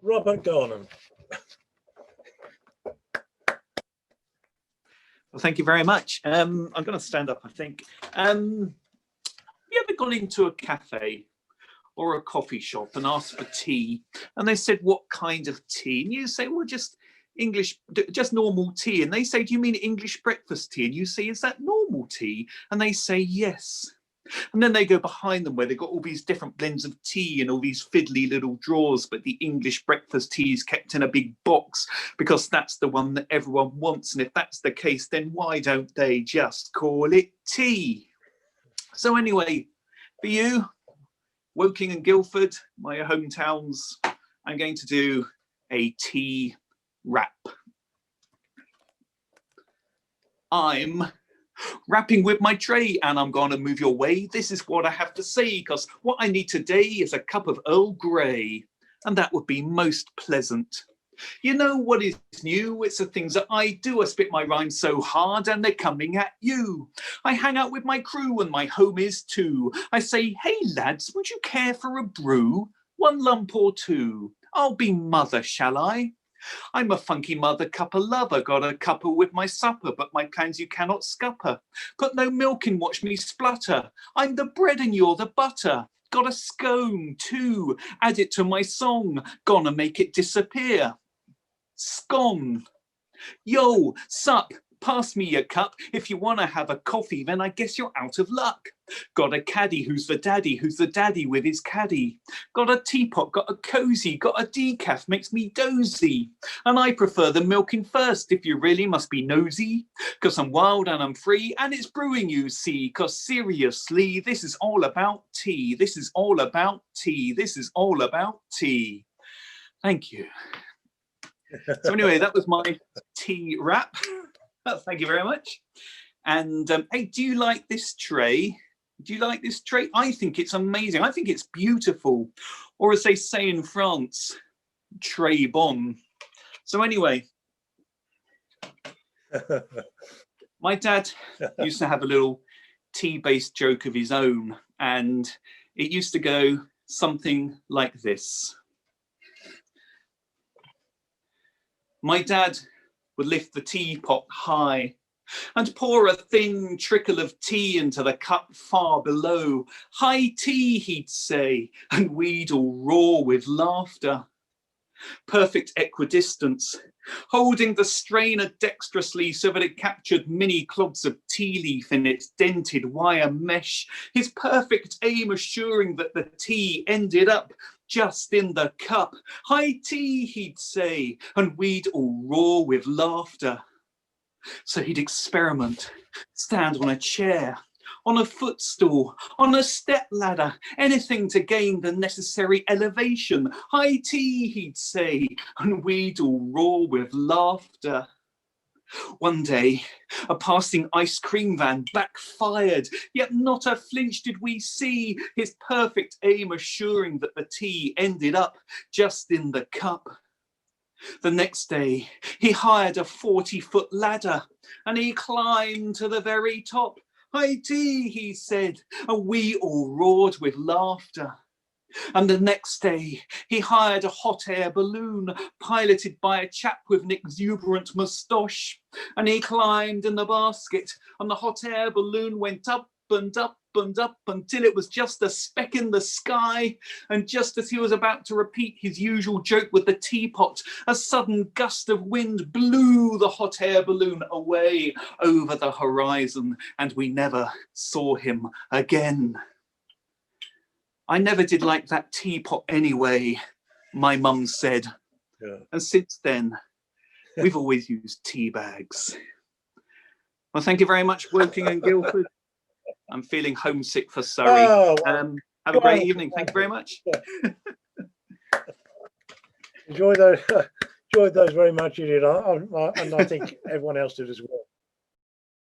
Robert Garnham. Well, thank you very much. I'm going to stand up, I think. Have you ever gone into a cafe or a coffee shop and asked for tea, and they said, what kind of tea? And you say, well, just English, just normal tea. And they say, do you mean English breakfast tea? And you say, is that normal tea? And they say, yes. And then they go behind them where they've got all these different blends of tea and all these fiddly little drawers, but the English breakfast tea is kept in a big box because that's the one that everyone wants. And if that's the case, then why don't they just call it tea? So anyway, for you, Woking and Guildford, my hometowns, I'm going to do a tea rap. I'm rapping with my tray and I'm going to move your way. This is what I have to say, because what I need today is a cup of Earl Grey, and that would be most pleasant. You know what is new? It's the things that I do. I spit my rhymes so hard and they're coming at you. I hang out with my crew and my home is too. I say, hey lads, would you care for a brew? One lump or two? I'll be mother, shall I? I'm a funky mother cuppa lover, got a cuppa with my supper, but my plans you cannot scupper. Put no milk in, watch me splutter. I'm the bread and you're the butter. Got a scone too, add it to my song, gonna make it disappear. Scone. Yo, sup, pass me your cup. If you want to have a coffee, then I guess you're out of luck. Got a caddy, who's the daddy with his caddy. Got a teapot, got a cozy, got a decaf, makes me dozy. And I prefer the milking first, if you really must be nosy. Cause I'm wild and I'm free, and it's brewing, you see. Cause seriously, this is all about tea. This is all about tea. This is all about tea. Thank you. So anyway, that was my tea rap. Thank you very much. And hey, do you like this tray? Do you like this tray? I think it's amazing. I think it's beautiful. Or as they say in France, très bon. So anyway, my dad used to have a little tea-based joke of his own, and it used to go something like this. My dad would lift the teapot high and pour a thin trickle of tea into the cup far below. High tea, he'd say, and we'd all roar with laughter. Perfect equidistance, holding the strainer dexterously so that it captured mini clods of tea leaf in its dented wire mesh, his perfect aim assuring that the tea ended up just in the cup. High tea, he'd say, and we'd all roar with laughter. So he'd experiment, stand on a chair, on a footstool, on a step ladder, anything to gain the necessary elevation. High tea, he'd say, and we'd all roar with laughter. One day, a passing ice cream van backfired, yet not a flinch did we see, his perfect aim assuring that the tea ended up just in the cup. The next day, he hired a 40-foot ladder and he climbed to the very top. High tea, he said, and we all roared with laughter. And the next day, he hired a hot air balloon piloted by a chap with an exuberant moustache. And he climbed in the basket and the hot air balloon went up and up and up until it was just a speck in the sky. And just as he was about to repeat his usual joke with the teapot, a sudden gust of wind blew the hot air balloon away over the horizon, and we never saw him again. I never did like that teapot anyway, my mum said. Yeah. And since then, we've always used tea bags. Well, thank you very much, Woking and Guildford. I'm feeling homesick for Surrey. Oh, have a great evening. Thank you very much. Enjoyed those very much, you did. And I think everyone else did as well.